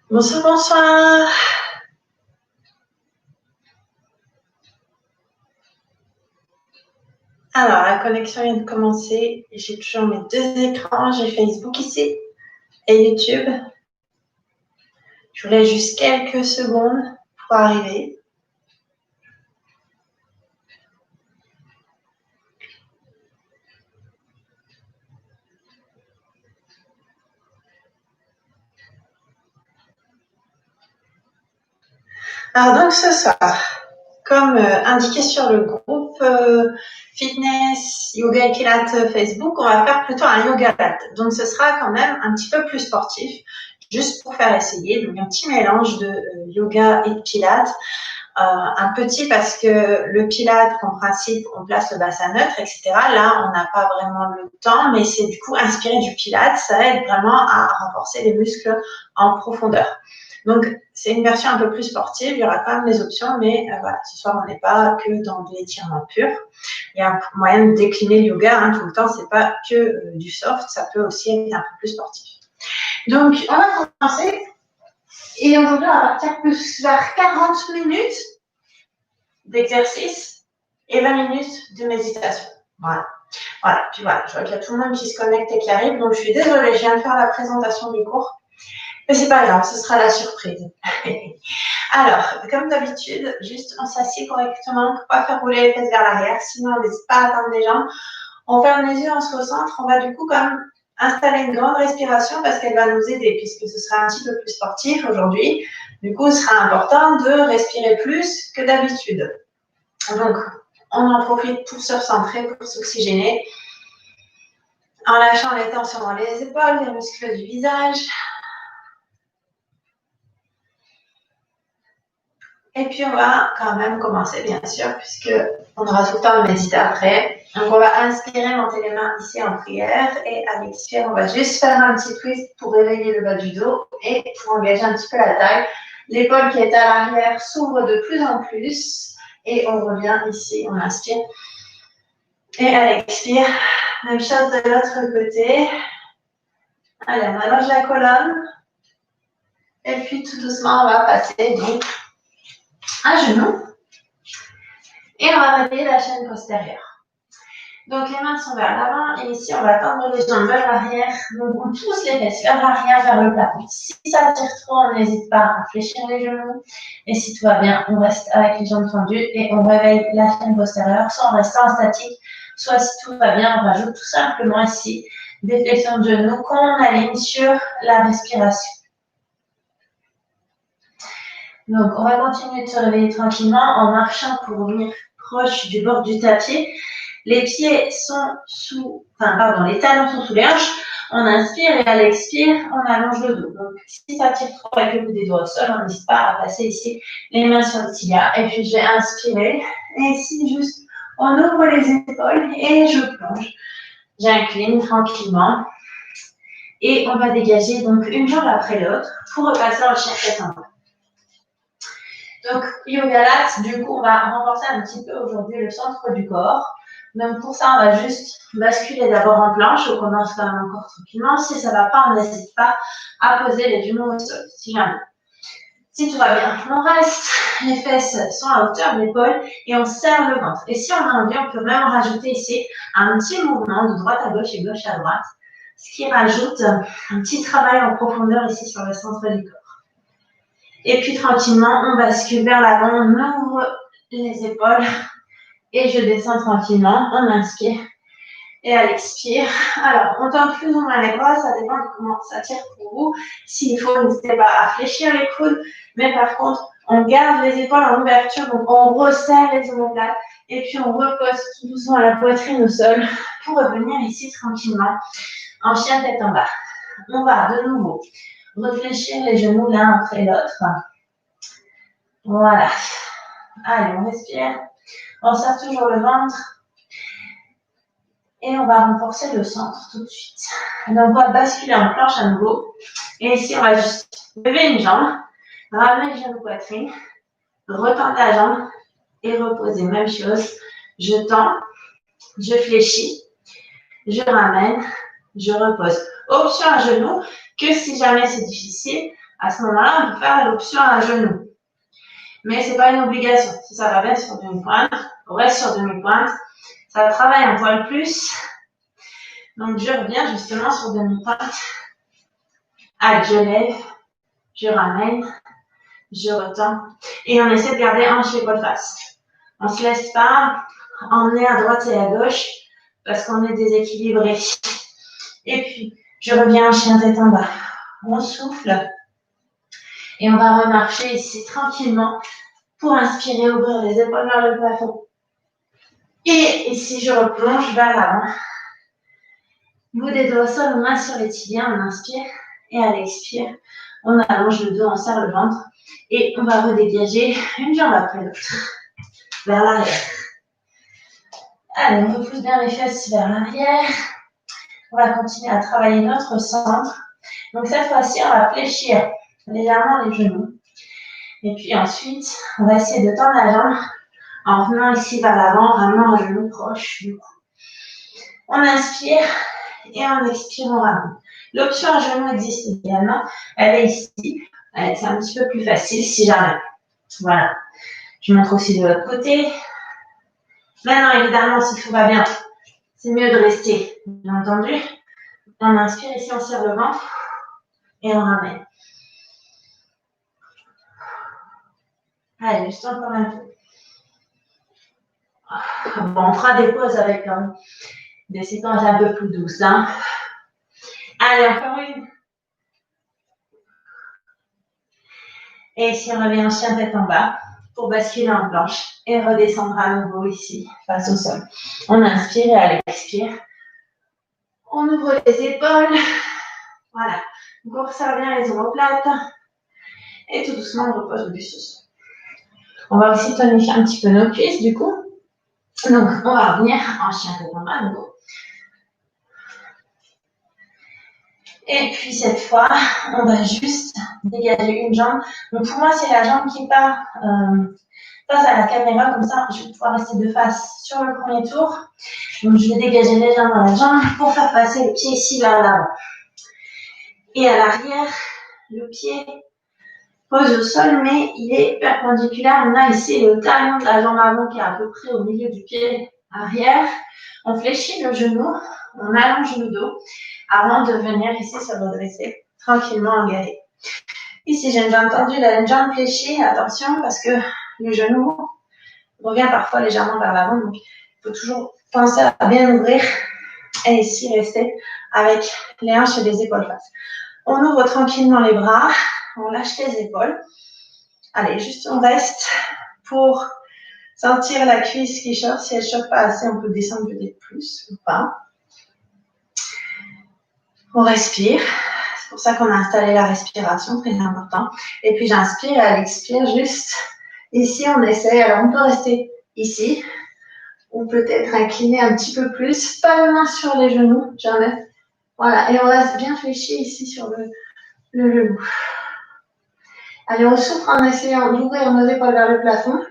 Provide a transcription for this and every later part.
Bonsoir, bonsoir. Alors, la connexion vient de commencer. J'ai toujours mes deux écrans. J'ai Facebook ici et YouTube. Je vous laisse juste quelques secondes pour arriver. Alors, donc ce soir, comme indiqué sur le groupe Fitness Yoga et Pilates Facebook, on va faire plutôt un yoga lat. Donc, ce sera quand même un petit peu plus sportif, juste pour faire essayer. Donc, un petit mélange de yoga et de pilates. Un petit parce que le pilate, en principe, on place le bassin neutre, etc. Là, on n'a pas vraiment le temps, mais c'est du coup inspiré du pilate. Ça aide vraiment à renforcer les muscles en profondeur. Donc, c'est une version un peu plus sportive. Il y aura quand même des options, mais voilà, ce soir, on n'est pas que dans de l'étirement pur. Il y a un moyen de décliner le yoga tout le temps. C'est pas que du soft. Ça peut aussi être un peu plus sportif. Donc, on va commencer. Et aujourd'hui, on va partir plus vers 40 minutes d'exercice et 20 minutes de méditation. Voilà. Voilà. Puis voilà, je vois qu'il y a tout le monde qui se connecte et qui arrive. Donc, je suis désolée, je viens de faire la présentation du cours. Mais c'est pas grave, ce sera la surprise. Alors, comme d'habitude, juste on s'assied correctement pour pas faire rouler les fesses vers l'arrière. Sinon, on n'hésite pas à atteindre les jambes. On ferme les yeux, on se recentre. On va du coup quand même installer une grande respiration parce qu'elle va nous aider puisque ce sera un petit peu plus sportif aujourd'hui. Du coup, ce sera important de respirer plus que d'habitude. Donc, on en profite pour se recentrer, pour s'oxygéner, en lâchant les tensions dans les épaules, les muscles du visage. Et puis, on va quand même commencer, bien sûr, puisqu'on aura tout le temps de méditer après. Donc, on va inspirer, monter les mains ici en prière. Et à l'expire, on va juste faire un petit twist pour réveiller le bas du dos et pour engager un petit peu la taille. L'épaule qui est à l'arrière s'ouvre de plus en plus. Et on revient ici, on inspire. Et à l'expire, même chose de l'autre côté. Allez, on allonge la colonne. Et puis, tout doucement, on va passer donc à genoux. Et on va réveiller la chaîne postérieure. Donc, les mains sont vers l'avant. Et ici, on va tendre les jambes vers l'arrière. Donc, on pousse les fesses vers l'arrière, vers le plafond. Si ça tire trop, on n'hésite pas à fléchir les genoux. Et si tout va bien, on reste avec les jambes tendues. Et on réveille la chaîne postérieure, soit en restant en statique, soit si tout va bien, on rajoute tout simplement ici des flexions de genoux qu'on aligne sur la respiration. Donc, on va continuer de se réveiller tranquillement en marchant pour revenir proche du bord du tapis. Les pieds sont les talons sont sous les hanches. On inspire et à l'expire, on allonge le dos. Donc, si ça tire trop avec le bout des doigts au sol, on n'hésite pas à passer ici les mains sur le tibia. Et puis, je vais inspirer. Et ici, juste, on ouvre les épaules et je plonge. J'incline tranquillement. Et on va dégager donc une jambe après l'autre pour repasser en chien tête en bas. Donc, yoga lat, du coup, on va renforcer un petit peu aujourd'hui le centre du corps. Donc, pour ça, on va juste basculer d'abord en planche. On commence quand même encore tranquillement. Si ça ne va pas, on n'hésite pas à poser les genoux au sol, si jamais. Si tout va bien, on reste. Les fesses sont à hauteur de l'épaule et on serre le ventre. Et si on a envie, on peut même rajouter ici un petit mouvement de droite à gauche et gauche à droite, ce qui rajoute un petit travail en profondeur ici sur le centre du corps. Et puis, tranquillement, on bascule vers l'avant, on ouvre les épaules et je descends tranquillement, on inspire et à l'expire. Alors, on tend plus ou moins les bras, ça dépend de comment ça tire pour vous. S'il faut, n'hésitez pas à fléchir les coudes, mais par contre, on garde les épaules en ouverture, donc on resserre les omoplates et puis on repose tout doucement la poitrine au sol pour revenir ici tranquillement en chien tête en bas. On va de nouveau réfléchir les genoux l'un après l'autre. Voilà. Allez, on respire. On serre toujours le ventre. Et on va renforcer le centre tout de suite. Donc, on va basculer en planche à nouveau. Et ici, on va juste lever une jambe, ramener le genou poitrine, retendre la jambe et reposer. Même chose. Je tends, je fléchis. je ramène, je repose. Option à genoux, que si jamais c'est difficile, à ce moment-là, on peut faire l'option à genoux. Mais ce n'est pas une obligation. Si ça va bien sur demi-pointe, on reste sur demi-pointe. Ça travaille un poil plus. Donc, je reviens justement sur demi-pointe. Allez, je lève, je ramène, je retends. Et on essaie de garder hanche épaule face. On ne se laisse pas emmener à droite et à gauche parce qu'on est déséquilibré. Et puis, je reviens en chien tête en bas. On souffle. Et on va remarcher ici tranquillement pour inspirer, ouvrir les épaules vers le plafond. Et ici, je replonge vers l'avant. Bout des doigts au sol, main sur les tibias, on inspire. Et à l'expire, on allonge le dos, on serre le ventre. Et on va redégager une jambe après l'autre. Vers l'arrière. Allez, on repousse bien les fesses vers l'arrière. On va continuer à travailler notre centre. Donc cette fois-ci, on va fléchir légèrement les genoux. Et puis ensuite, on va essayer de tendre la jambe en revenant ici vers l'avant, ramenant un genou proche du cou. On inspire et on expire, on ramène. L'option à genoux existe également. Elle est ici. C'est un petit peu plus facile si jamais. Voilà. Je montre aussi de l'autre côté. Maintenant, évidemment, si tout va bien, c'est mieux de rester, bien entendu. On inspire ici, on serre le ventre et on ramène. Allez, juste encore un peu. Bon, on fera des pauses avec des séquences un peu plus douces. Hein. Allez, encore une. Et ici, on revient en chien tête en bas pour basculer en planche et redescendre à nouveau ici, face au sol. On inspire et à l'expire, on ouvre les épaules. Voilà. Donc, on resserre bien les omoplates. Et tout doucement, on repose le buste au sol. On va aussi tonifier un petit peu nos cuisses, du coup. Donc, on va revenir en chien tête en bas, à nouveau. Et puis, cette fois, on va juste dégager une jambe. Donc, pour moi, c'est la jambe qui part face à la caméra. Comme ça, je vais pouvoir rester de face sur le premier tour. Donc, je vais dégager légèrement la jambe pour faire passer le pied ici vers l'avant. Et à l'arrière, le pied pose au sol, mais il est perpendiculaire. On a ici le talon de la jambe avant qui est à peu près au milieu du pied arrière. On fléchit le genou, on allonge le dos avant de venir ici se redresser tranquillement en galette. Ici, j'ai bien entendu une jambe fléchie. Attention parce que le genou revient parfois légèrement vers l'avant. Donc, il faut toujours penser à bien ouvrir et ici rester avec les hanches et les épaules face. On ouvre tranquillement les bras, on lâche les épaules. Allez, juste on reste pour sentir la cuisse qui chauffe. Si elle ne chauffe pas assez, on peut descendre peut-être plus ou pas. On respire. C'est pour ça qu'on a installé la respiration, très important. Et puis j'inspire et à l'expire, juste ici, on essaie. Alors on peut rester ici ou peut-être incliner un petit peu plus. Pas les mains sur les genoux, jamais. Voilà, et on reste bien fléchi ici sur le genou. Allez, on souffle en essayant d'ouvrir nos épaules vers le plafond.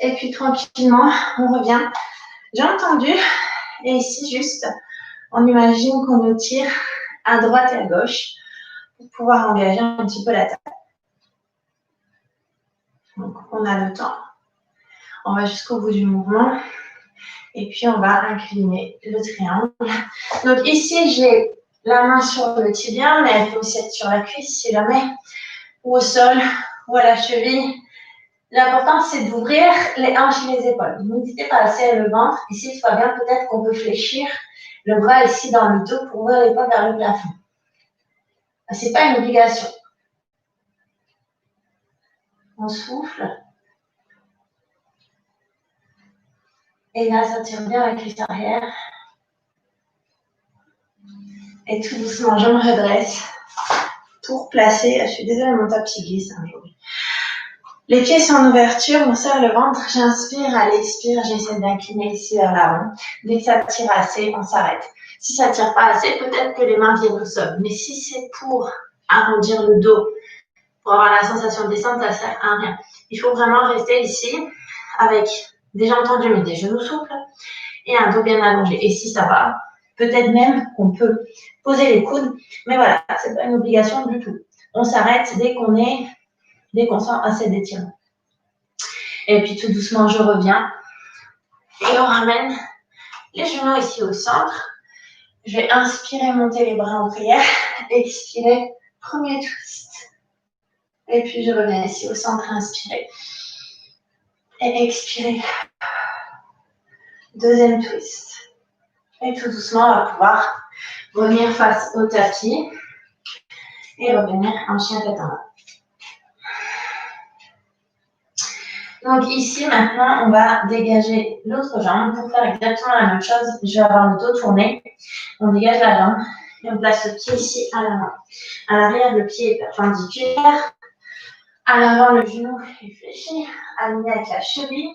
Et puis tranquillement, on revient. Jambes tendues. Et ici, juste, on imagine qu'on nous tire à droite et à gauche pour pouvoir engager un petit peu la tête. Donc, on a le temps. On va jusqu'au bout du mouvement. Et puis, on va incliner le triangle. Donc, ici, j'ai la main sur le tibia, mais elle peut aussi être sur la cuisse si jamais, ou au sol, ou à la cheville. L'important, c'est d'ouvrir les hanches et les épaules. N'hésitez pas à serrer le ventre. Ici, il faut bien peut-être qu'on peut fléchir le bras ici dans le dos pour ouvrir l'épaule vers le plafond. Ce n'est pas une obligation. On souffle. Et là, ça tire bien la cuisse arrière. Et tout doucement, je me redresse pour placer. Je suis désolée, mon tapis glisse aujourd'hui. Les pieds sont en ouverture, on serre le ventre. J'inspire, à l'expire, j'essaie d'incliner ici vers l'avant. Dès que ça tire assez, on s'arrête. Si ça ne tire pas assez, peut-être que les mains viennent au sol. Mais si c'est pour arrondir le dos, pour avoir la sensation de descente, ça ne sert à rien. Il faut vraiment rester ici avec des jambes tendues mais des genoux souples et un dos bien allongé. Et si ça va, Peut-être même qu'on peut poser les coudes, mais voilà, c'est pas une obligation du tout. On s'arrête dès qu'on sent assez d'étirement. Et puis tout doucement, je reviens et on ramène les genoux ici au centre. Je vais inspirer, monter les bras en prière, expirer, premier twist. Et puis je reviens ici au centre, inspirer et expirer. Deuxième twist. Et tout doucement, on va pouvoir revenir face au tapis et revenir en chien tête en bas. Donc ici, maintenant, on va dégager l'autre jambe pour faire exactement la même chose. Je vais avoir le dos tourné. On dégage la jambe et on place le pied ici à l'avant. À l'arrière, le pied est perpendiculaire. À l'avant, le genou est fléchi, aligné avec la cheville.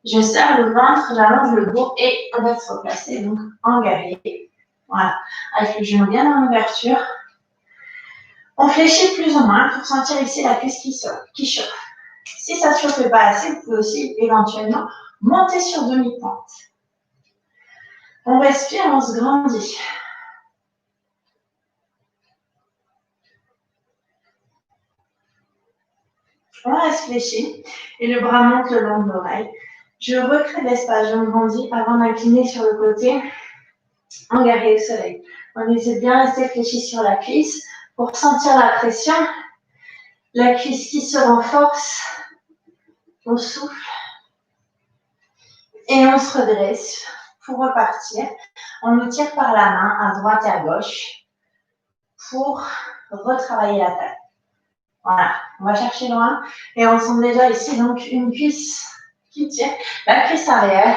Je serre le ventre, j'allonge le dos et on va se replacer donc en guerrier. Voilà, avec le genou bien dans l'ouverture. On fléchit plus ou moins pour sentir ici la cuisse qui chauffe. Si ça ne chauffe pas assez, vous pouvez aussi éventuellement monter sur demi-pointe. On respire, on se grandit. On reste fléchi et le bras monte le long de l'oreille. Je recrée de l'espace, je me grandis avant d'incliner sur le côté en guerrier au soleil. On essaie de bien rester fléchi sur la cuisse pour sentir la pression. La cuisse qui se renforce. On souffle et on se redresse pour repartir. On nous tire par la main à droite et à gauche pour retravailler la taille. Voilà, on va chercher loin et on sent déjà ici donc une cuisse qui tire, la cuisse arrière.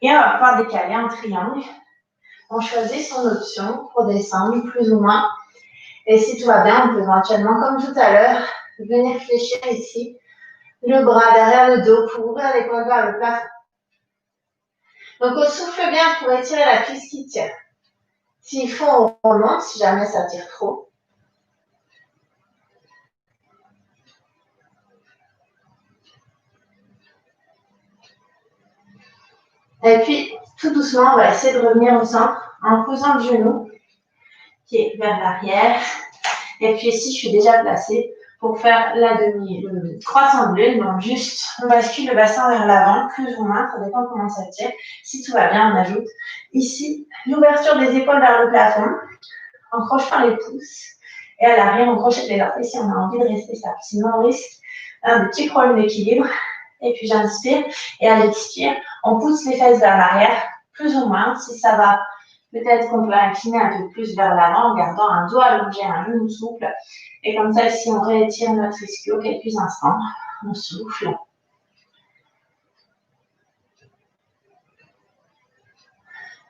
Et on va pouvoir décaler en triangle. On choisit son option pour descendre plus ou moins. Et si tout va bien, on peut éventuellement, comme tout à l'heure, venir fléchir ici le bras derrière le dos pour ouvrir l'épaule vers le plafond. Donc on souffle bien pour étirer la cuisse qui tire. S'il faut, on remonte si jamais ça tire trop. Et puis, tout doucement, on va essayer de revenir au centre en posant le genou qui est vers l'arrière. Et puis ici, je suis déjà placée pour faire le croissant de lune. Donc juste, on bascule le bassin vers l'avant, plus ou moins, ça dépend comment ça tire. Si tout va bien, on ajoute ici l'ouverture des épaules vers le plafond, en crochetant les pouces. Et à l'arrière, on crochette les orteils si on a envie de rester stable. Sinon, on risque un petit problème d'équilibre. Et puis j'inspire et à l'expire, on pousse les fesses vers l'arrière, plus ou moins. Si ça va, peut-être qu'on peut incliner un peu plus vers l'avant en gardant un dos allongé, un genou souple. Et comme ça, si on réétire notre ischio quelques instants, on souffle.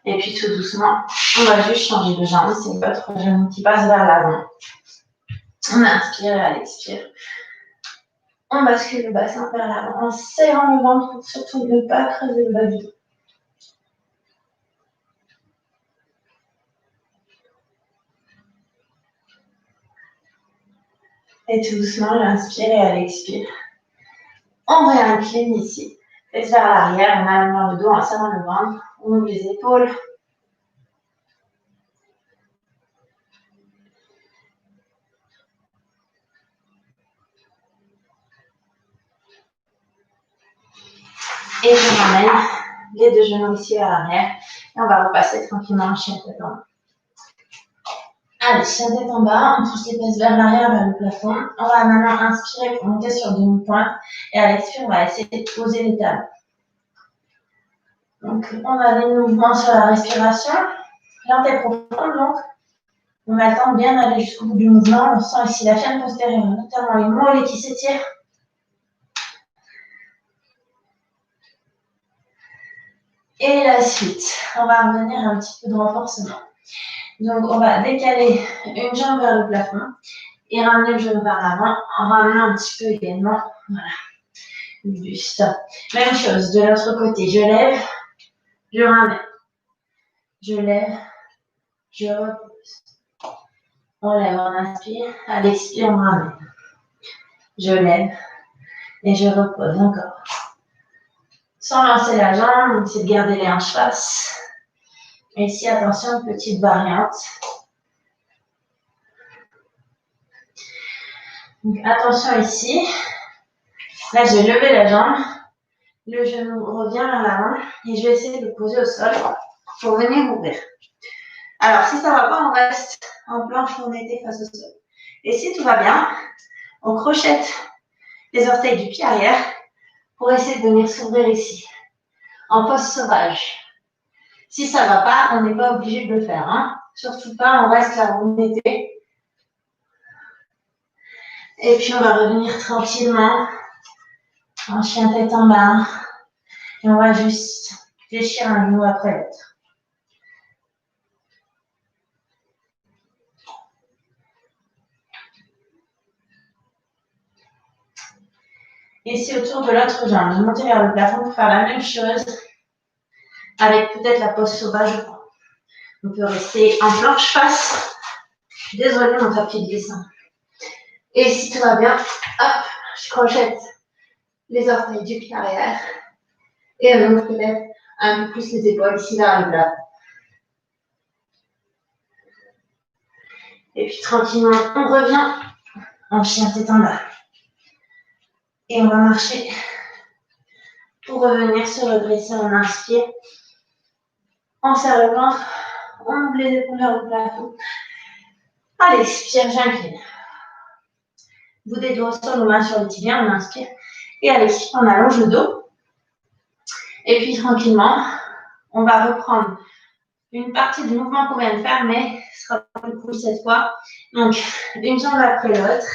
Et puis tout doucement, on va juste changer de jambe. C'est votre genou qui passe vers l'avant. On inspire et à l'expire. On bascule le bassin vers l'avant en serrant le ventre pour surtout ne pas creuser le bas du dos. Et tout doucement, j'inspire et à l'expire. On réincline ici. Faites vers l'arrière, on allonge le dos en serrant le ventre. On ouvre les épaules. Et je ramène les deux genoux ici vers l'arrière. Et on va repasser tranquillement en chien tête en bas. Allez, chien tête en bas, on pousse les fesses vers l'arrière, vers le plafond. On va maintenant inspirer pour monter sur demi-pointe. Et à l'expire, on va essayer de poser les talons. Donc, on a des mouvements sur la respiration. Lente et profonde, donc. On attend bien d'aller jusqu'au bout du mouvement. On sent ici la chaîne postérieure, notamment les mollets qui s'étirent. Et la suite, on va revenir à un petit peu de renforcement. Donc, on va décaler une jambe vers le plafond et ramener le genou vers l'avant en ramenant un petit peu également, voilà, le buste. Même chose, de l'autre côté, je lève, je ramène. Je lève, je repose. On lève, on inspire, à l'expire, on ramène. Je lève et je repose encore. sans lancer la jambe, donc c'est de garder les hanches face. Et ici, attention, petite variante. Donc, attention ici. Là, j'ai levé la jambe. Le genou revient vers l'avant et je vais essayer de le poser au sol pour venir ouvrir. Alors, si ça ne va pas, on reste en planche tournée face au sol. Et si tout va bien, on crochette les orteils du pied arrière pour essayer de venir s'ouvrir ici, en pose sauvage. Si ça ne va pas, on n'est pas obligé de le faire. Hein. Surtout pas, on reste là où on était. Et puis, on va revenir tranquillement en chien tête en bas. Et on va juste fléchir un genou après l'autre. Ici, autour de l'autre jambe, je monter vers le plafond pour faire la même chose avec peut-être la pose sauvage. On peut rester en planche face. Je suis désolée, mon tapis glisse. Et si tout va bien, hop, je crochette les orteils du pied arrière et on ouvre peut-être un peu plus les épaules ici vers le plafond. Et puis tranquillement, on revient en chien tête en bas. Et on va marcher pour revenir se redresser. On inspire. On serre le ventre. On ouvre les épaules vers le plafond. Allez, expire, j'incline. Vous des doigts au sol, mains sur le tibia, on inspire. Et à l'expire, on allonge le dos. Et puis tranquillement, on va reprendre une partie du mouvement qu'on vient de faire, mais ce sera plus cool cette fois. Donc, une jambe après l'autre.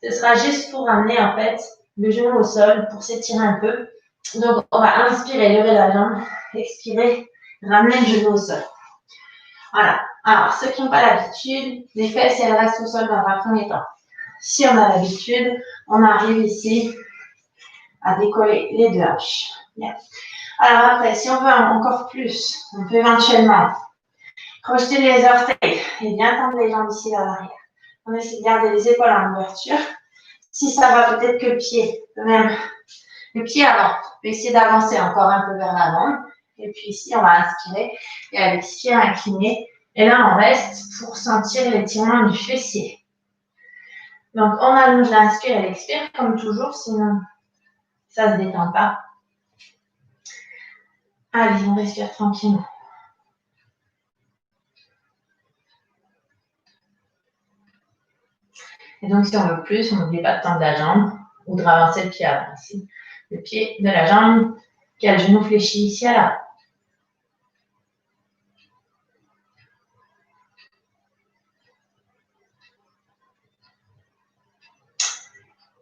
Ce sera juste pour ramener en fait le genou au sol, pour s'étirer un peu. Donc, on va inspirer, lever la jambe, expirer, ramener le genou au sol. Voilà. Alors, ceux qui n'ont pas l'habitude, les fesses, elles restent au sol dans un premier temps. Si on a l'habitude, on arrive ici à décoller les deux hanches. Bien. Alors après, si on veut encore plus, on peut éventuellement crocheter les orteils et bien tendre les jambes ici vers l'arrière. On essaie de garder les épaules en ouverture. Si ça va, peut-être que le pied, même le pied avant, on peut essayer d'avancer encore un peu vers l'avant. Et puis ici, on va inspirer et à l'expire, incliner. Et là, on reste pour sentir l'étirement du fessier. Donc, on allonge l'inspire et l'expire, comme toujours, sinon ça ne se détend pas. Allez, on respire tranquillement. Et donc, si on veut plus, on n'oublie pas de tendre la jambe ou de ravancer le pied avant ici. Le pied de la jambe qui a le genou fléchi ici à l'avant.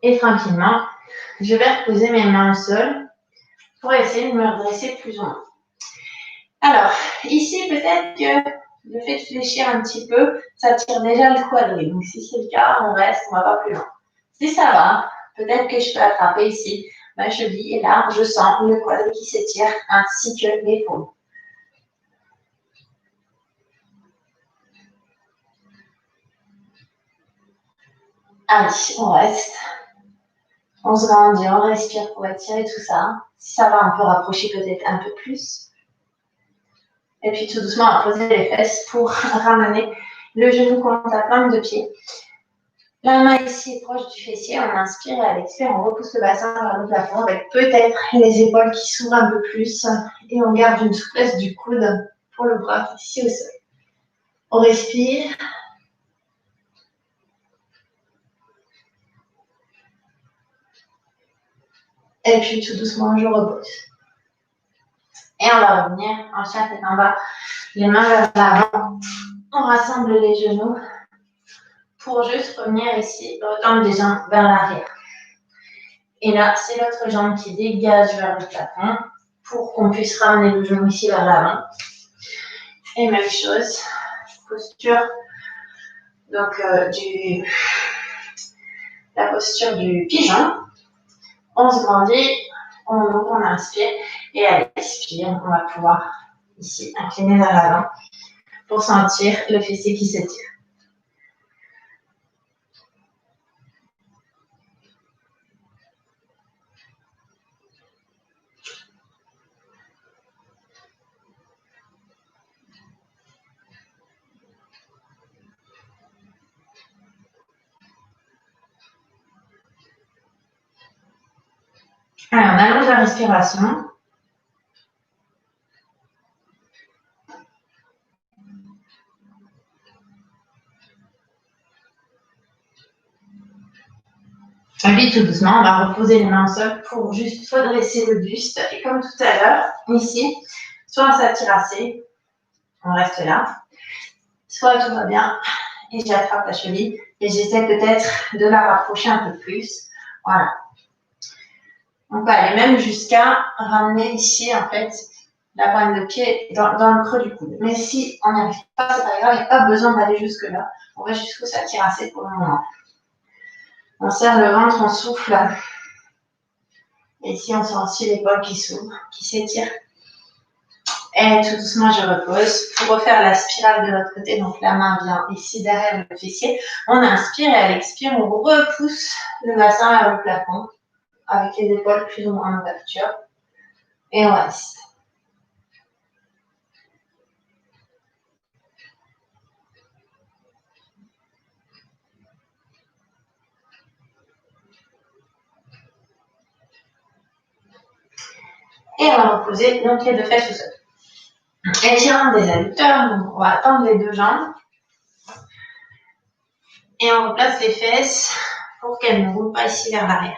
Et tranquillement, je vais reposer mes mains au sol pour essayer de me redresser plus ou moins. Alors, ici, peut-être que le fait de fléchir un petit peu, ça tire déjà le quadril. Donc, si c'est le cas, on reste, on ne va pas plus loin. Si ça va, peut-être que je peux attraper ici ma cheville et là, je sens le quadril qui s'étire ainsi que l'épaule. Allez, on reste. On se grandit, on respire pour étirer tout ça. Si ça va, on peut rapprocher peut-être un peu plus. Et puis tout doucement, on va poser les fesses pour ramener le genou contre la pointe de pied. La main ici est proche du fessier, on inspire et à l'expire, on repousse le bassin vers le plafond avec peut-être les épaules qui s'ouvrent un peu plus et on garde une souplesse du coude pour le bras ici au sol. On respire. Et puis tout doucement, je repose. Et on va revenir en chien tête en bas, les mains vers l'avant. On rassemble les genoux pour juste revenir ici, retendre les jambes vers l'arrière. Et là, c'est l'autre jambe qui dégage vers le plafond pour qu'on puisse ramener le genou ici vers l'avant. Et même chose, posture donc la posture du pigeon. On se grandit, on inspire et à l'expire, on va pouvoir ici incliner vers l'avant pour sentir le fessier qui s'étire. Allez, on allonge la respiration. Et puis tout doucement, on va reposer les mains au sol pour juste redresser le buste. Et comme tout à l'heure, ici, soit on s'attire assez, on reste là, soit tout va bien et j'attrape la cheville et j'essaie peut-être de la rapprocher un peu plus. Voilà. On peut aller même jusqu'à ramener ici, en fait, la pointe de pied dans le creux du coude. Mais si on n'y arrive pas, c'est pas grave, il n'y a pas besoin d'aller jusque-là. On va jusqu'où ça tire assez pour le moment. On serre le ventre, on souffle. Et ici, on sent aussi l'épaule qui s'ouvre, qui s'étire. Et tout doucement, je repose. Pour refaire la spirale de l'autre côté, donc la main vient ici derrière le fessier. On inspire et à l'expire, on repousse le bassin vers le plafond avec les épaules plus ou moins en ouverture. Et on reste. Et on va reposer donc les deux fesses au sol. Étirement des adducteurs, donc on va tendre les deux jambes. Et on replace les fesses pour qu'elles ne roulent pas ici vers l'arrière.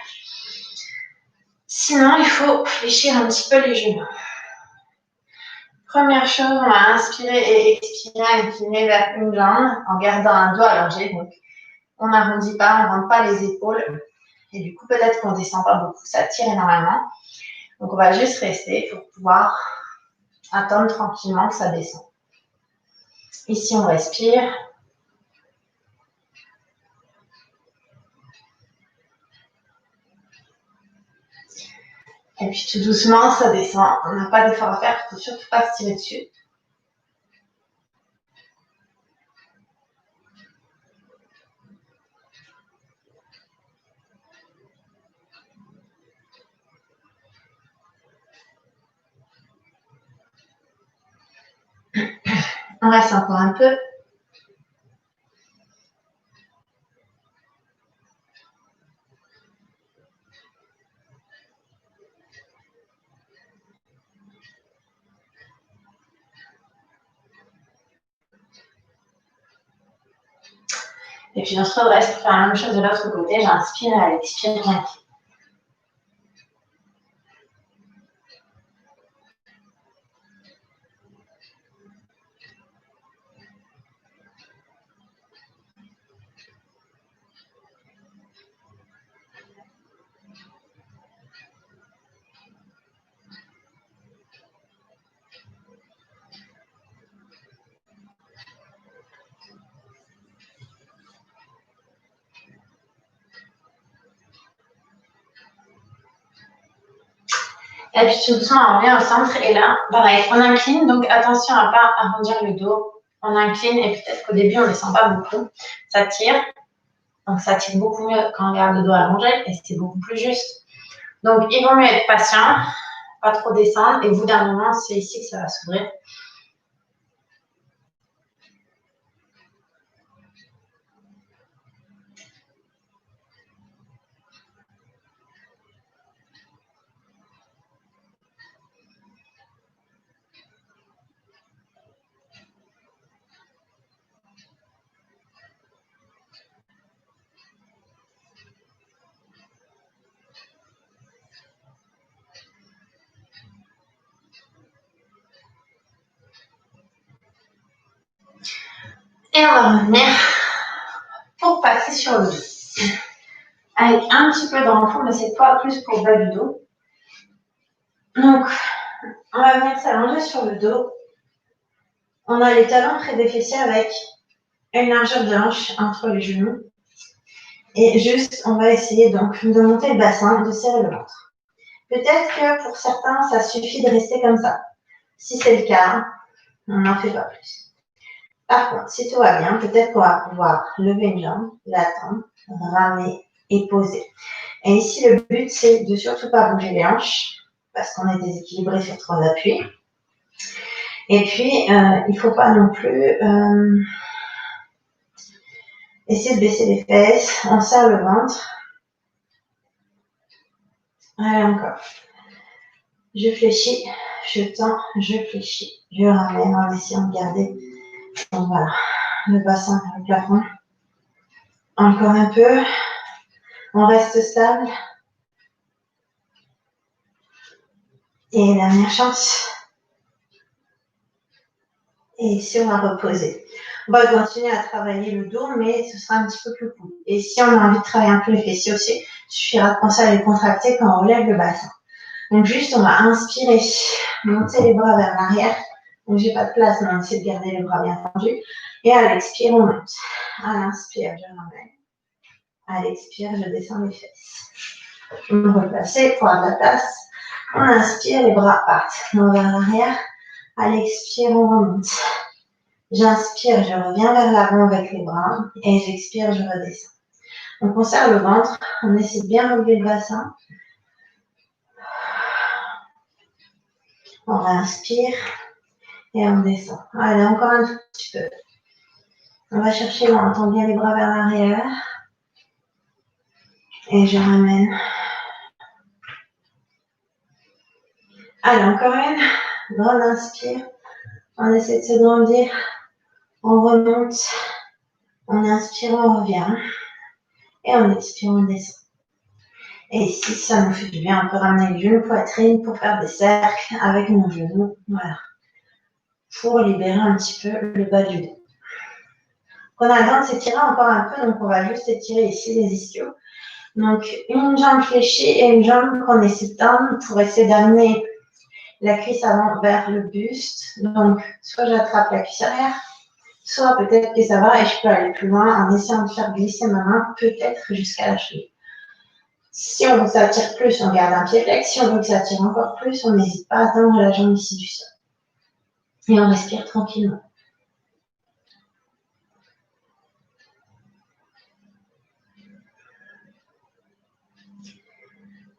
Sinon, il faut fléchir un petit peu les genoux. Première chose, on va inspirer et expirer, incliner vers une jambe en gardant un dos allongé. Donc, on n'arrondit pas, on ne rentre pas les épaules. Et du coup, peut-être qu'on ne descend pas beaucoup, ça tire énormément. Donc, on va juste rester pour pouvoir attendre tranquillement que ça descende. Ici, on respire. Et puis, tout doucement, ça descend. On n'a pas d'effort à faire, il ne faut surtout pas se tirer dessus. On reste encore un peu. Et puis, on se redresse pour faire la même chose de l'autre côté. J'inspire et à l'expire, j'incline. Et puis tout doucement, on revient au centre. Et là, pareil, on incline. Donc attention à ne pas arrondir le dos. On incline et peut-être qu'au début, on ne descend pas beaucoup. Ça tire. Donc ça tire beaucoup mieux quand on garde le dos allongé et c'est beaucoup plus juste. Donc il vaut mieux être patient, pas trop descendre. Et au bout d'un moment, c'est ici que ça va s'ouvrir. Et on va revenir pour passer sur le dos. Avec un petit peu de renfort, mais cette fois plus pour le bas du dos. Donc, on va venir s'allonger sur le dos. On a les talons près des fessiers avec une largeur de hanche entre les genoux. Et juste, on va essayer donc de monter le bassin, de serrer le ventre. Peut-être que pour certains, ça suffit de rester comme ça. Si c'est le cas, on n'en fait pas plus. Par contre, si tout va bien, peut-être qu'on va pouvoir lever une jambe, la tendre, ramener et poser. Et ici, le but, c'est de surtout pas bouger les hanches parce qu'on est déséquilibré sur 3 appuis. Et puis, il ne faut pas non plus essayer de baisser les fesses. On serre le ventre. Allez, encore. Je fléchis, je tends, je fléchis. Je ramène en essayant de garder. Donc voilà, le bassin vers le plafond. Encore un peu. On reste stable. Et dernière chance. Et ici, on va reposer. On va continuer à travailler le dos, mais ce sera un petit peu plus cool. Et si on a envie de travailler un peu les fessiers aussi, il suffira de penser à les contracter quand on relève le bassin. Donc juste, on va inspirer, monter les bras vers l'arrière. Donc j'ai pas de place, mais on essaie de garder les bras bien tendus. Et à l'expire, on monte. À l'inspire, je ramène. À l'expire, je descends les fesses. Je me replacer pour la place. On inspire, les bras partent vers l'arrière. À l'expire, on remonte. J'inspire, je reviens vers l'avant avec les bras. Et j'expire, je redescends. Donc on serre le ventre. On essaie de bien relever le bassin. On inspire et on descend. Allez, encore un tout petit peu. On va chercher, on tend bien les bras vers l'arrière. Et je ramène. Allez, encore une. Grande inspire. On essaie de se grandir. On remonte. On inspire, on revient. Et on expire, on descend. Et si ça nous fait du bien, on peut ramener les genoux poitrine pour faire des cercles avec nos genoux. Voilà. Pour libérer un petit peu le bas du dos. On a besoin de s'étirer encore un peu, donc on va juste étirer ici les ischios. Donc une jambe fléchie et une jambe qu'on essaie de tendre pour essayer d'amener la cuisse avant vers le buste. Donc soit j'attrape la cuisse arrière, soit peut-être que ça va et je peux aller plus loin en essayant de faire glisser ma main peut-être jusqu'à la cheville. Si on veut que ça tire plus, on garde un pied flex. Si on veut que ça tire encore plus, on n'hésite pas à tendre la jambe ici du sol. Et on respire tranquillement.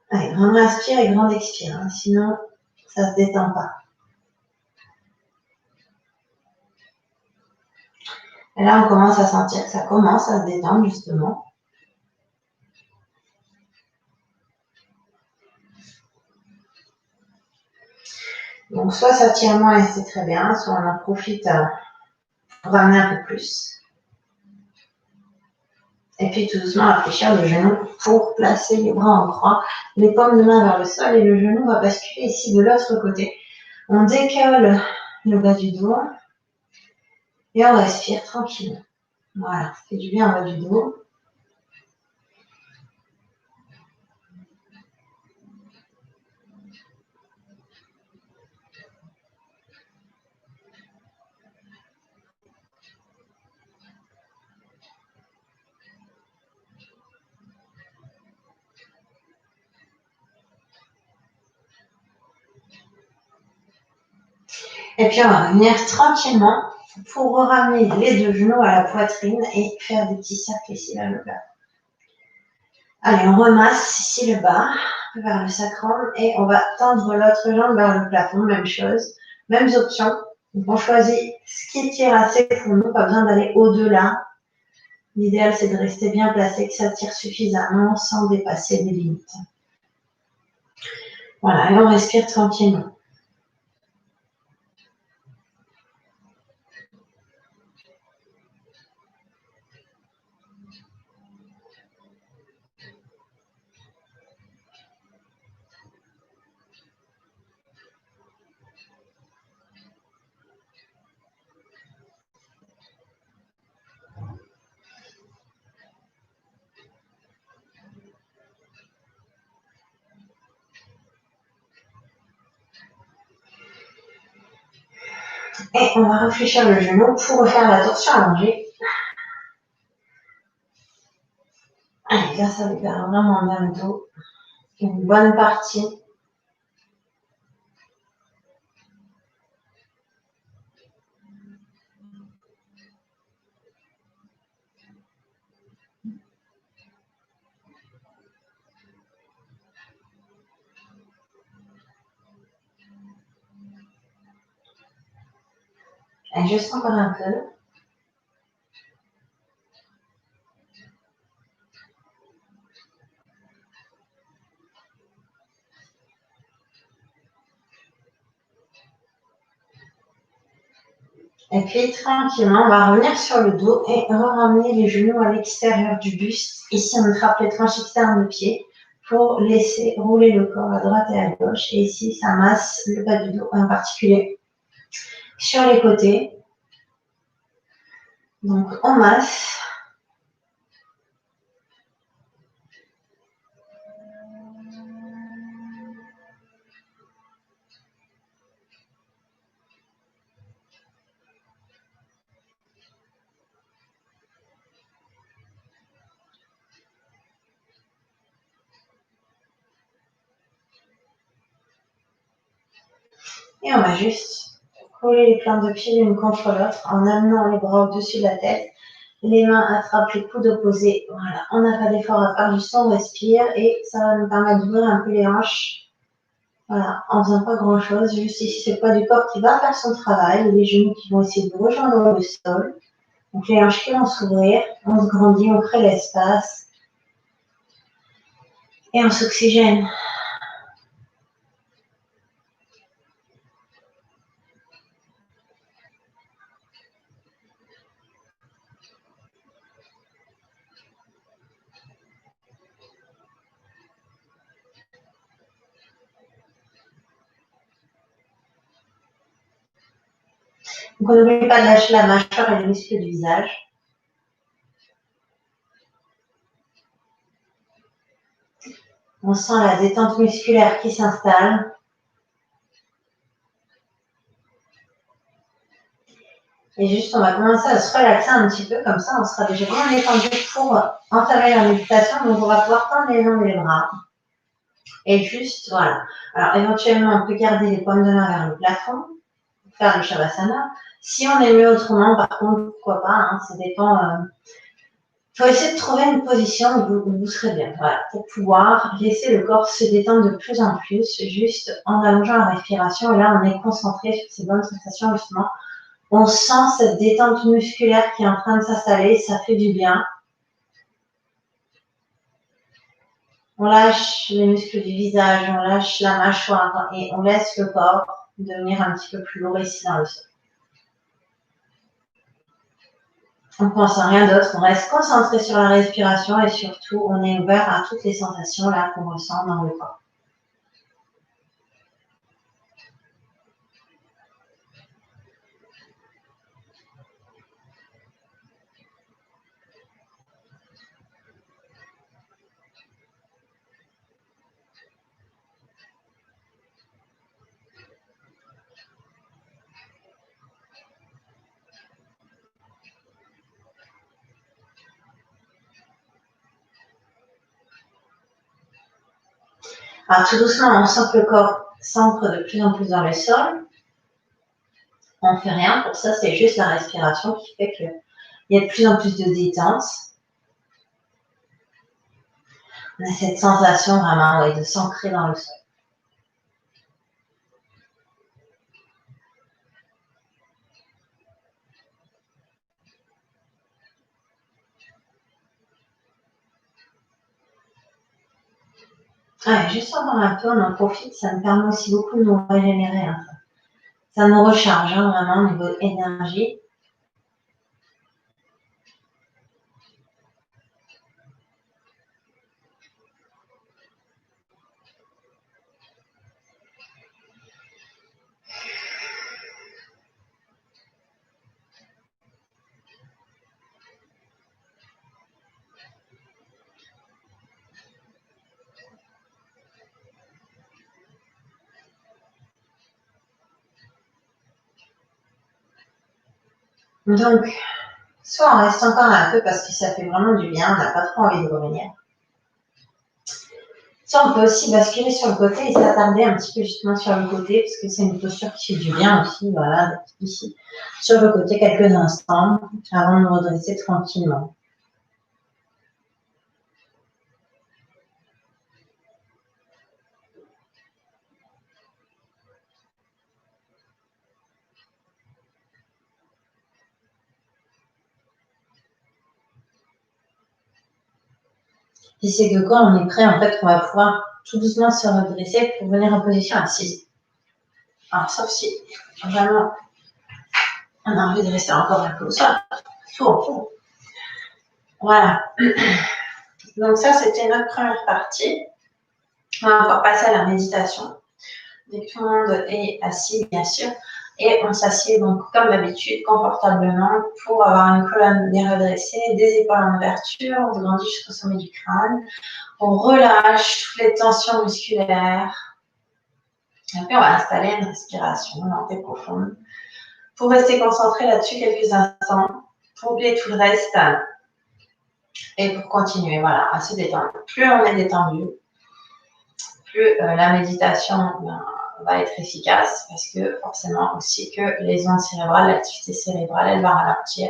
Allez, grande inspire et grande expire, hein, sinon ça ne se détend pas. Et là, on commence à sentir que ça commence à se détendre justement. Donc soit ça tire moins et c'est très bien, soit on en profite pour ramener un peu plus. Et puis tout doucement réfléchir le genou pour placer les bras en croix, les paumes de main vers le sol et le genou va basculer ici de l'autre côté. On décale le bas du dos et on respire tranquillement. Voilà, ça fait du bien en bas du dos. Et puis on va venir tranquillement pour ramener les deux genoux à la poitrine et faire des petits cercles ici vers le bas. Allez, on remasse ici le bas vers le sacrum et on va tendre l'autre jambe vers le plafond, même chose, mêmes options. Donc on choisit ce qui tire assez pour nous, pas besoin d'aller au-delà. L'idéal c'est de rester bien placé, que ça tire suffisamment sans dépasser des limites. Voilà, et on respire tranquillement. Et on va réfléchir le genou pour refaire la torsion allongée. Allez, là, ça libère vraiment bien le dos. Une bonne partie. Et juste encore un peu. Et puis, tranquillement, on va revenir sur le dos et ramener les genoux à l'extérieur du buste. Ici, on attrape les tranches externes des pieds pour laisser rouler le corps à droite et à gauche. Et ici, ça masse le bas du dos, en particulier sur les côtés. Donc, on masse. Et on va juste coller les plantes de pied l'une contre l'autre en amenant les bras au-dessus de la tête. Les mains attrapent les coudes opposés. Voilà, on n'a pas d'effort à faire, juste on respire et ça va nous permettre d'ouvrir un peu les hanches. Voilà, en faisant pas grand-chose. Juste ici, c'est le poids du corps qui va faire son travail. Les genoux qui vont essayer de rejoindre le sol. Donc les hanches qui vont s'ouvrir. On se grandit, on crée l'espace. Et on s'oxygène. Donc on n'oublie pas de lâcher la mâchoire et les muscles du visage. On sent la détente musculaire qui s'installe. Et juste, on va commencer à se relaxer un petit peu, comme ça, on sera déjà bien détendu pour entamer la méditation. Donc, on va pouvoir tendre les jambes et les bras. Et juste, voilà. Alors, éventuellement, on peut garder les paumes de main vers le plafond, faire le Shavasana. Si on est mieux autrement, par contre, pourquoi pas, hein, ça dépend. Il faut essayer de trouver une position où vous serez bien, voilà, pour pouvoir laisser le corps se détendre de plus en plus, juste en allongeant la respiration. Et là, on est concentré sur ces bonnes sensations, justement. On sent cette détente musculaire qui est en train de s'installer, ça fait du bien. On lâche les muscles du visage, on lâche la mâchoire et on laisse le corps devenir un petit peu plus lourd ici dans le sol. On ne pense à rien d'autre, on reste concentré sur la respiration et surtout on est ouvert à toutes les sensations là qu'on ressent dans le corps. Alors tout doucement, on sent que le corps s'ancre de plus en plus dans le sol. On ne fait rien pour ça, c'est juste la respiration qui fait qu'il y a de plus en plus de détente. On a cette sensation vraiment de s'ancrer dans le sol. Ouais, juste encore un peu, on en profite, ça me permet aussi beaucoup de nous régénérer. Hein. Ça nous recharge hein, vraiment au niveau énergie. Donc, soit on reste encore un peu parce que ça fait vraiment du bien, on n'a pas trop envie de revenir. Soit on peut aussi basculer sur le côté et s'attarder un petit peu justement sur le côté parce que c'est une posture qui fait du bien aussi, voilà, d'être ici sur le côté quelques instants avant de nous redresser tranquillement. Puis c'est que quand on est prêt, en fait, on va pouvoir tout doucement se redresser pour venir en position assise. Alors, sauf si vraiment On a envie de rester encore un peu au sol, tout en fond. Voilà. Donc ça, c'était notre première partie. On va encore passer à la méditation. Donc, tout le monde est assis, bien sûr. Et on s'assied donc, comme d'habitude, confortablement pour avoir une colonne bien redressée, des épaules en ouverture. On grandit jusqu'au sommet du crâne. On relâche toutes les tensions musculaires. Et puis, on va installer une respiration lente et profonde pour rester concentré là-dessus quelques instants, pour oublier tout le reste et pour continuer voilà, à se détendre. Plus on est détendu, plus la méditation va être efficace parce que forcément aussi que les ondes cérébrales, l'activité cérébrale, elle va ralentir.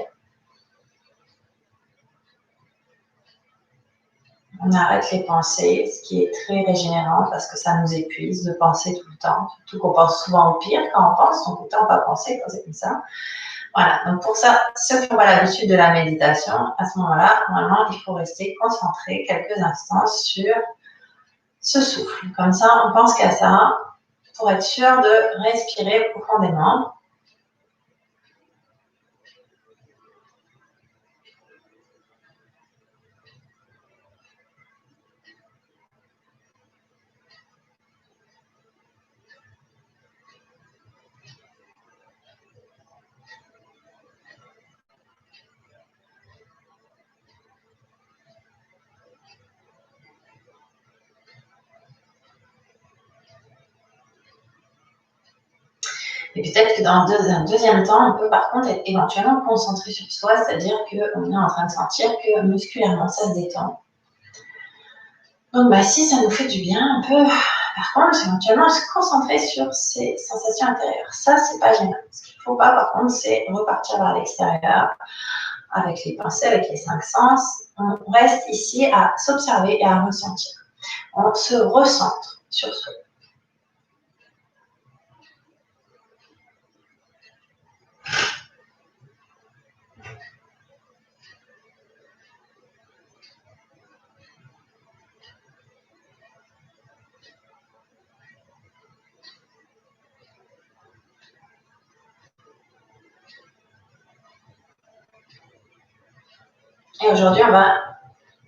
On arrête les pensées, ce qui est très régénérant parce que ça nous épuise de penser tout le temps, surtout qu'on pense souvent au pire quand on pense, donc autant pas penser quand c'est comme ça. Voilà, donc pour ça, ceux qui n'ont pas l'habitude de la méditation, à ce moment-là, normalement, il faut rester concentré quelques instants sur ce souffle. Comme ça, on pense qu'à ça pour être sûr de respirer profondément. Et peut-être que dans un deuxième temps, on peut par contre être éventuellement concentré sur soi, c'est-à-dire qu'on est en train de sentir que musculairement, ça se détend. Donc, si ça nous fait du bien, on peut, par contre, éventuellement se concentrer sur ces sensations intérieures. Ça, c'est pas gênant. Ce qu'il ne faut pas, par contre, c'est repartir vers l'extérieur avec les pensées, avec les 5 sens. On reste ici à s'observer et à ressentir. On se recentre sur soi. Et aujourd'hui, on va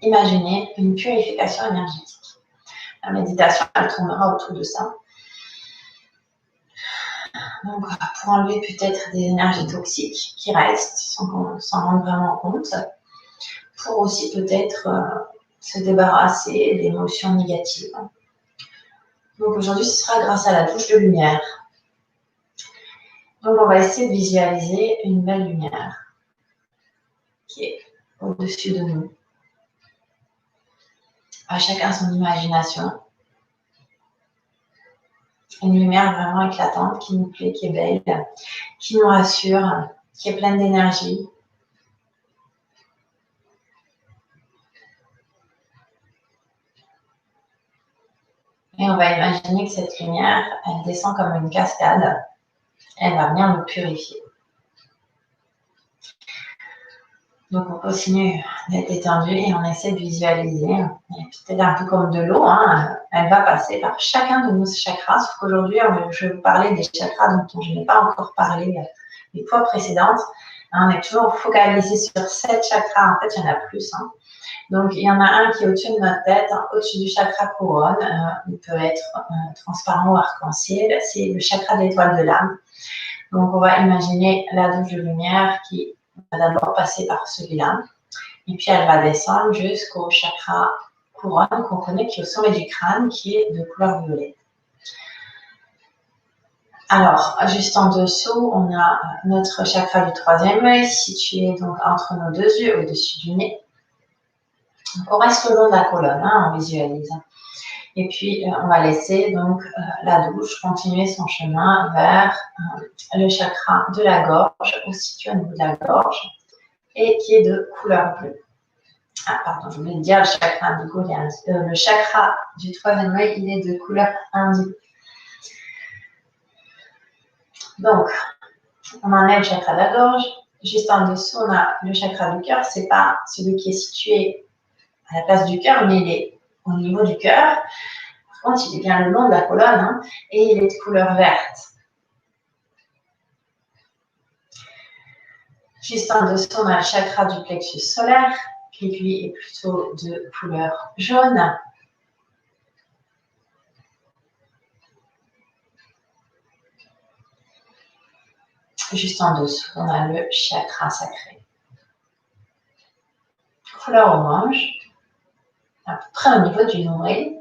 imaginer une purification énergétique. La méditation, elle tournera autour de ça. Donc, pour enlever peut-être des énergies toxiques qui restent sans qu'on s'en rende vraiment compte. Pour aussi peut-être se débarrasser d'émotions négatives. Donc aujourd'hui, ce sera grâce à la touche de lumière. Donc on va essayer de visualiser une belle lumière qui est au-dessus de nous. À chacun son imagination. Une lumière vraiment éclatante qui nous plaît, qui est belle, qui nous rassure, qui est pleine d'énergie. Et on va imaginer que cette lumière, elle descend comme une cascade. Elle va venir nous purifier. Donc, on continue d'être détendu et on essaie de visualiser. Peut-être un peu comme de l'eau, hein, elle va passer par chacun de nos chakras. Sauf qu'aujourd'hui, je vais vous parler des chakras dont je n'ai pas encore parlé les fois précédentes. On est toujours focalisé sur 7 chakras. En fait, il y en a plus. Hein. Donc, il y en a un qui est au-dessus de notre tête, au-dessus du chakra couronne. Il peut être transparent ou arc-en-ciel. C'est le chakra de l'étoile de l'âme. Donc, on va imaginer la douche de lumière qui va d'abord passer par celui-là. Et puis, elle va descendre jusqu'au chakra couronne qu'on connaît, qui est au sommet du crâne, qui est de couleur violette. Alors, juste en dessous, on a notre chakra du troisième œil, situé donc entre nos deux yeux, au-dessus du nez. Donc, on reste le long de la colonne, hein, on visualise. Et puis, on va laisser donc la douche continuer son chemin vers le chakra de la gorge, situé au niveau de la gorge, et qui est de couleur bleue. Ah, pardon, je voulais dire le chakra indigo. Le chakra du troisième œil, il est de couleur indigo. Donc, on en est au chakra de la gorge. Juste en dessous, on a le chakra du cœur. C'est pas celui qui est situé à la place du cœur, mais il est au niveau du cœur. Par contre, il est bien le long de la colonne, hein, et il est de couleur verte. Juste en dessous, on a le chakra du plexus solaire, qui lui est plutôt de couleur jaune. Juste en dessous, on a le chakra sacré. Couleur orange, à peu près au niveau du nombril.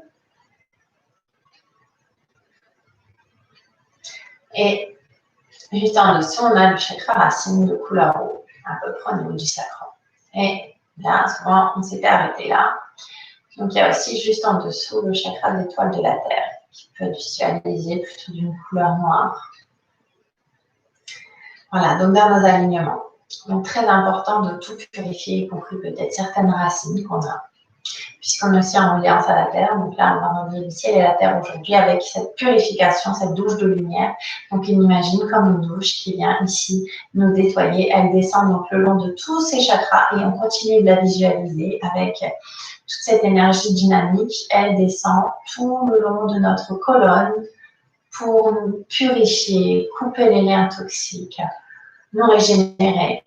Et juste en dessous, on a le chakra racine de couleur rouge, à peu près au niveau du sacrum. Et là, souvent, on s'était arrêté là. Donc, il y a aussi juste en dessous le chakra de l'étoile de la Terre, qui peut être visualisé plutôt d'une couleur noire. Voilà, donc dans nos alignements. Donc, très important de tout purifier, y compris peut-être certaines racines qu'on a, puisqu'on est aussi en reliance à la Terre. Donc là, on va relier le ciel et la Terre aujourd'hui avec cette purification, cette douche de lumière. Donc, on imagine comme une douche qui vient ici nous nettoyer. Elle descend donc le long de tous ces chakras et on continue de la visualiser avec toute cette énergie dynamique. Elle descend tout le long de notre colonne pour nous purifier, couper les liens toxiques, nous régénérer.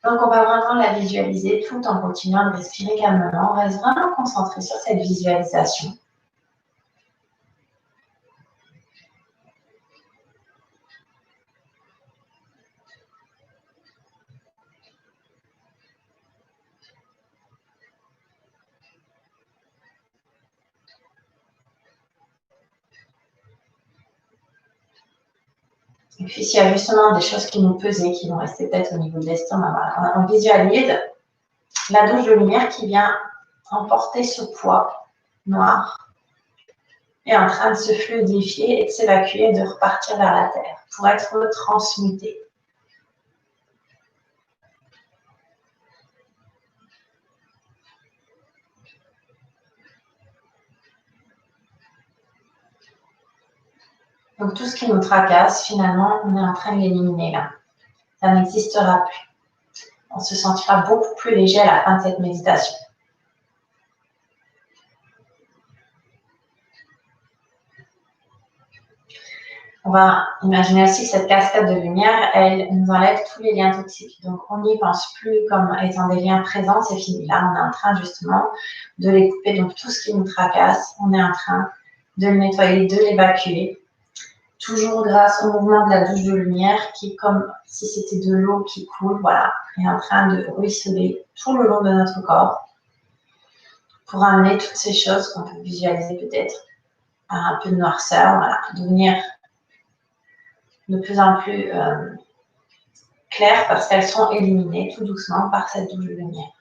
Donc, on va vraiment la visualiser tout en continuant de respirer calmement. On reste vraiment concentré sur cette visualisation. Et puis, s'il y a justement des choses qui nous pesaient, qui vont rester peut-être au niveau de l'estomac, voilà. On visualise la douche de lumière qui vient emporter ce poids noir et en train de se fluidifier et de s'évacuer et de repartir vers la terre pour être transmuté. Donc tout ce qui nous tracasse, finalement, on est en train de l'éliminer là. Ça n'existera plus. On se sentira beaucoup plus léger à la fin de cette méditation. On va imaginer aussi que cette cascade de lumière, elle nous enlève tous les liens toxiques. Donc, on n'y pense plus comme étant des liens présents, c'est fini. Là, on est en train justement de les couper. Donc, tout ce qui nous tracasse, on est en train de le nettoyer, de l'évacuer. Toujours grâce au mouvement de la douche de lumière qui, comme si c'était de l'eau qui coule, voilà, est en train de ruisseler tout le long de notre corps pour amener toutes ces choses qu'on peut visualiser peut-être à un peu de noirceur, voilà, devenir de plus en plus claires parce qu'elles sont éliminées tout doucement par cette douche de lumière.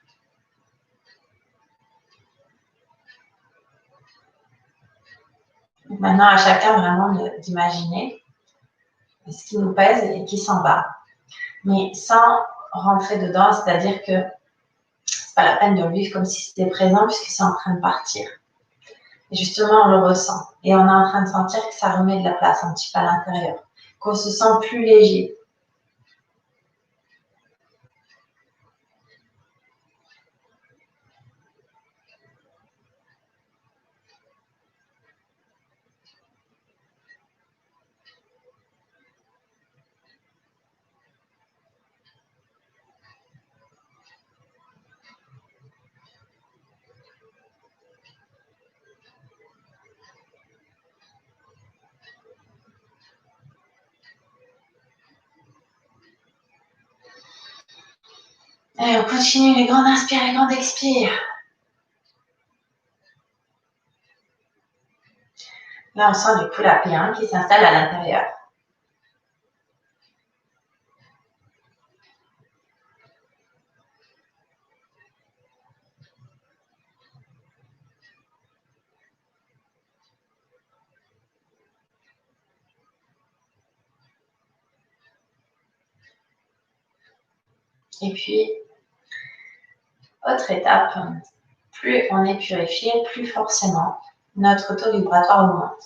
Donc maintenant, à chacun vraiment d'imaginer ce qui nous pèse et qui s'en va, mais sans rentrer dedans, c'est-à-dire que c'est pas la peine de le vivre comme si c'était présent puisque c'est en train de partir. Et justement, on le ressent et on est en train de sentir que ça remet de la place un petit peu à l'intérieur, qu'on se sent plus léger. Et on continue les grandes inspires, les grandes expires. Là, on sent du coup la P1 qui s'installe à l'intérieur. Et puis, autre étape, plus on est purifié, plus forcément notre taux vibratoire augmente.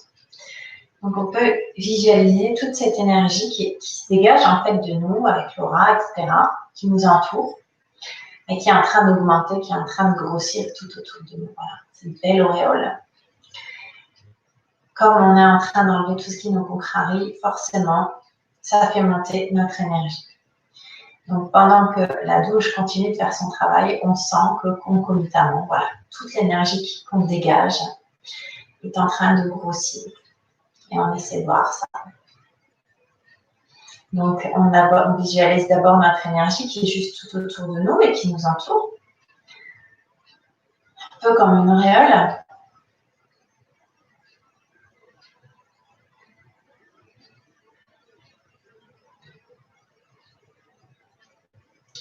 Donc, on peut visualiser toute cette énergie qui se dégage en fait de nous avec l'aura, etc., qui nous entoure et qui est en train d'augmenter, qui est en train de grossir tout autour de nous. Voilà, c'est une belle auréole. Comme on est en train d'enlever tout ce qui nous contrarie, forcément, ça fait monter notre énergie. Donc, pendant que la douche continue de faire son travail, on sent que concomitamment, voilà, toute l'énergie qu'on dégage est en train de grossir. Et on essaie de voir ça. Donc, on visualise d'abord notre énergie qui est juste tout autour de nous et qui nous entoure. Un peu comme une auréole.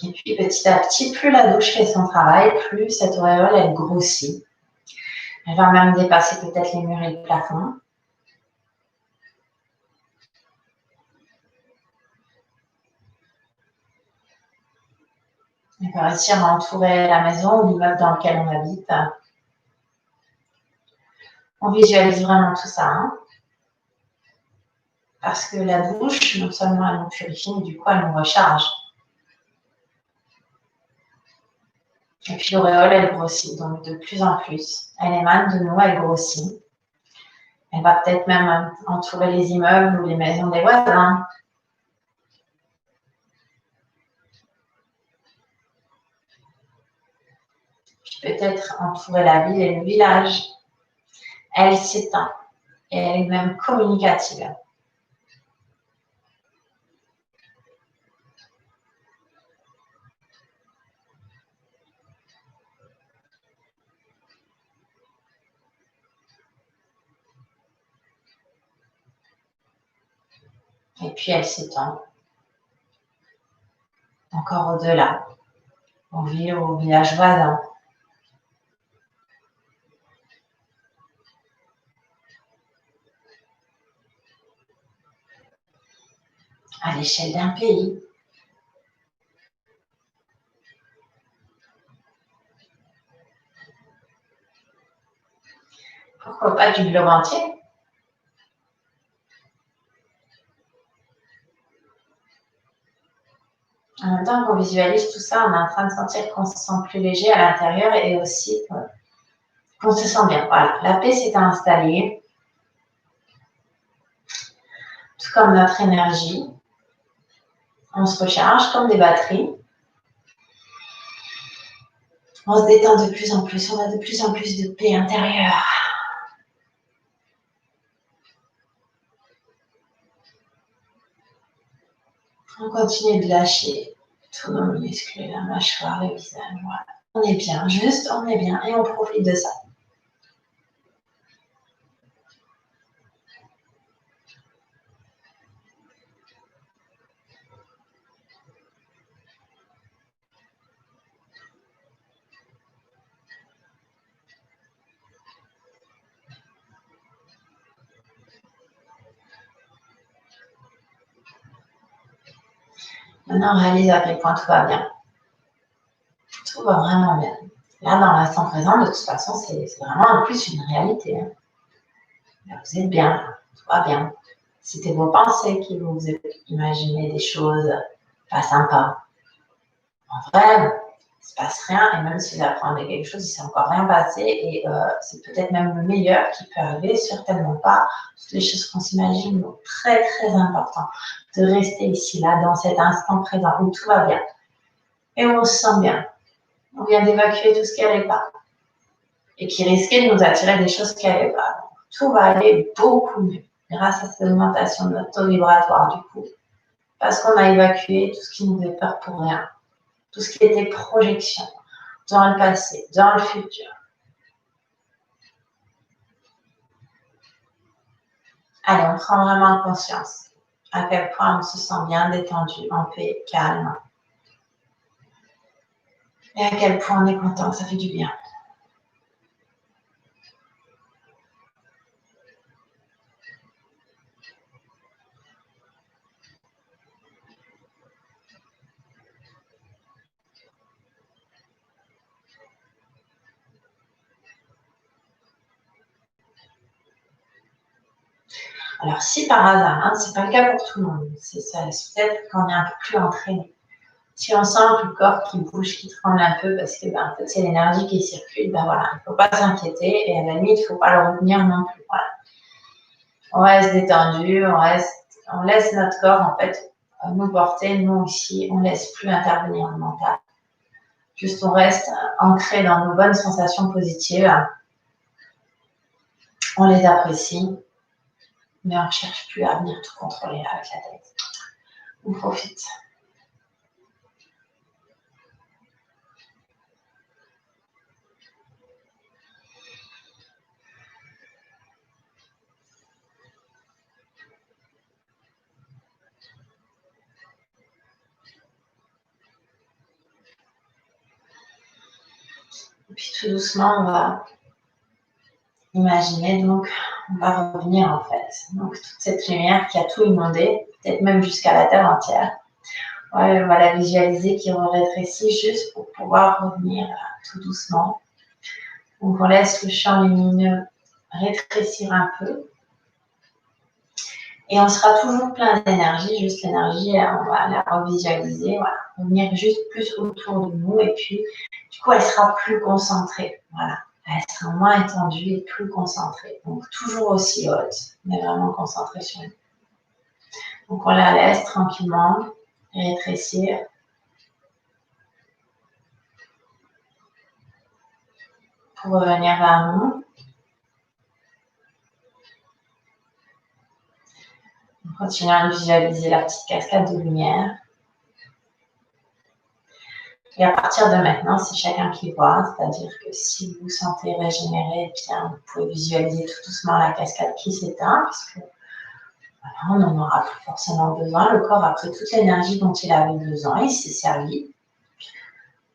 Et puis, petit à petit, plus la douche fait son travail, plus cette auréole, elle grossit. Elle va même dépasser peut-être les murs et le plafond. Elle va réussir à entourer la maison ou l'immeuble dans lequel on habite. On visualise vraiment tout ça. Hein, parce que la douche, non seulement elle nous purifie, mais du coup, elle nous recharge. Et puis l'auréole, elle grossit, donc de plus en plus. Elle émane de nous, elle grossit. Elle va peut-être même entourer les immeubles ou les maisons des voisins. Puis peut-être entourer la ville et le village. Elle s'étend et elle est même communicative. Et puis elle s'étend encore au-delà, aux villes, aux villages voisins. À l'échelle d'un pays. Pourquoi pas du globe entier? En même temps qu'on visualise tout ça, on est en train de sentir qu'on se sent plus léger à l'intérieur et aussi qu'on se sent bien. Voilà, la paix s'est installée, tout comme notre énergie. On se recharge comme des batteries. On se détend de plus en plus, on a de plus en plus de paix intérieure. On continue de lâcher tous nos muscles, la mâchoire, le visage. Voilà. On est bien, juste on est bien et on profite de ça. Maintenant, on réalise à quel point tout va bien. Tout va vraiment bien. Là, dans l'instant présent, de toute façon, c'est vraiment en plus une réalité. Hein. Là, vous êtes bien, tout va bien. C'était vos pensées qui vous faisaient imaginer des choses pas sympas. En vrai, il ne se passe rien, et même si vous apprenez quelque chose, il ne s'est encore rien passé, et c'est peut-être même le meilleur qui peut arriver, certainement pas toutes les choses qu'on s'imagine. Donc, très, très important de rester ici, là, dans cet instant présent où tout va bien, et où on se sent bien. On vient d'évacuer tout ce qui n'allait pas, et qui risquait de nous attirer des choses qui n'allaient pas. Donc, tout va aller beaucoup mieux, grâce à cette augmentation de notre taux vibratoire, du coup, parce qu'on a évacué tout ce qui nous fait peur pour rien. Tout ce qui était projection dans le passé, dans le futur. Allez, on prend vraiment conscience à quel point on se sent bien détendu, en paix, calme. Et à quel point on est content, ça fait du bien. Alors, si par hasard, hein, c'est pas le cas pour tout le monde, c'est peut-être qu'on est un peu plus entraîné. Si on sent que le corps qui bouge, qui tremble un peu, parce que en fait, c'est l'énergie qui circule, voilà, il ne faut pas s'inquiéter, et à la limite, il ne faut pas le retenir non plus. Voilà. On reste détendu, on laisse notre corps, en fait, nous porter, nous aussi, on ne laisse plus intervenir le mental. Juste on reste ancré dans nos bonnes sensations positives. On les apprécie, mais on ne cherche plus à venir tout contrôler avec la tête. On profite. Et puis tout doucement, on va imaginer, donc on va revenir en fait. Donc toute cette lumière qui a tout inondé, peut-être même jusqu'à la terre entière. Ouais, on va la visualiser qui rétrécit juste pour pouvoir revenir tout doucement. Donc on laisse le champ lumineux rétrécir un peu. Et on sera toujours plein d'énergie, juste l'énergie, on va la revisualiser, voilà, revenir juste plus autour de nous et puis du coup elle sera plus concentrée, voilà, elle sera moins étendue et plus concentrée, donc toujours aussi haute, mais vraiment concentrée sur nous. Donc on la laisse tranquillement rétrécir. Pour revenir vers nous. On continue à visualiser la petite cascade de lumière. Et à partir de maintenant, c'est chacun qui voit, c'est-à-dire que si vous vous sentez régénéré, bien, vous pouvez visualiser tout doucement la cascade qui s'éteint, puisque voilà, on n'en aura plus forcément besoin. Le corps a pris toute l'énergie dont il avait besoin, il s'est servi.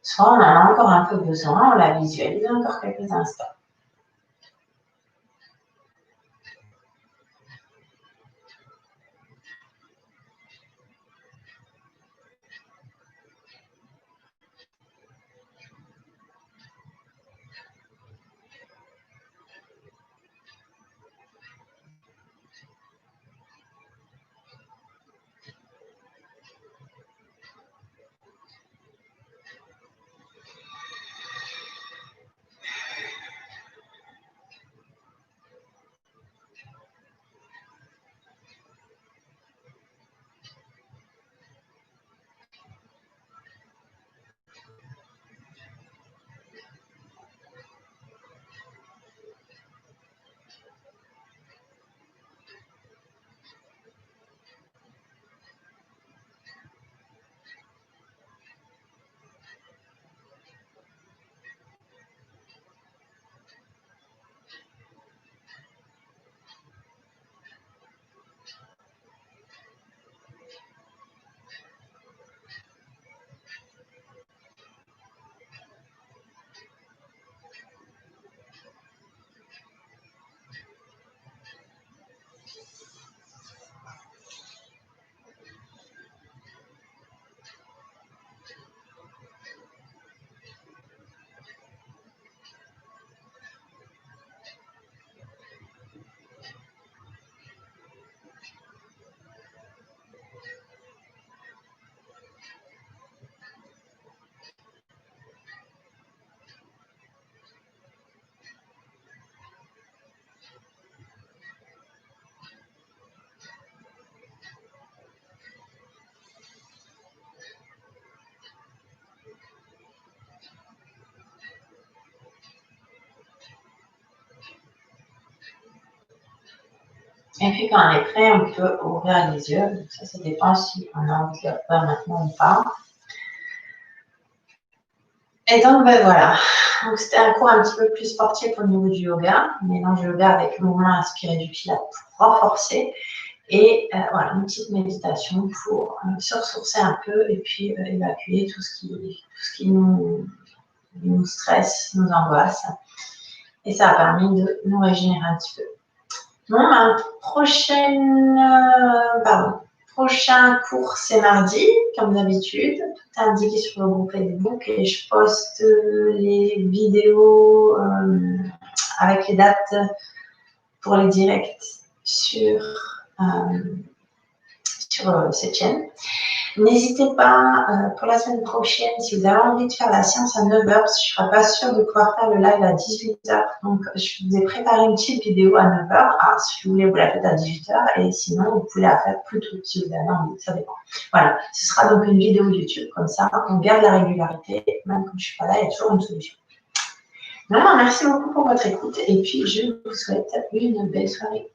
Soit on en a encore un peu besoin, on la visualise encore quelques instants. Et puis quand on est prêt, on peut ouvrir les yeux. Donc ça dépend si on a envie de le faire maintenant ou pas. Et donc ben voilà. Donc c'était un cours un petit peu plus sportif au niveau du yoga. Mélange yoga avec mouvement inspiré du pilates pour renforcer. Et voilà, une petite méditation pour se ressourcer un peu et puis évacuer tout ce qui nous stresse, nous angoisse. Et ça a permis de nous régénérer un petit peu. Bon, ma prochain cours, c'est mardi, comme d'habitude. Tout est indiqué sur le groupe Facebook et je poste les vidéos avec les dates pour les directs sur cette chaîne. N'hésitez pas, pour la semaine prochaine, si vous avez envie de faire la séance à 9 h, parce que je ne serai pas sûre de pouvoir faire le live à 18 h. Donc, je vous ai préparé une petite vidéo à 9 h. Alors, si vous voulez, vous la faites à 18 h. Et sinon, vous pouvez la faire plus tôt si vous avez envie. Ça dépend. Voilà. Ce sera donc une vidéo YouTube. Comme ça, on garde la régularité. Même quand je ne suis pas là, il y a toujours une solution. Non, merci beaucoup pour votre écoute. Et puis, je vous souhaite une belle soirée.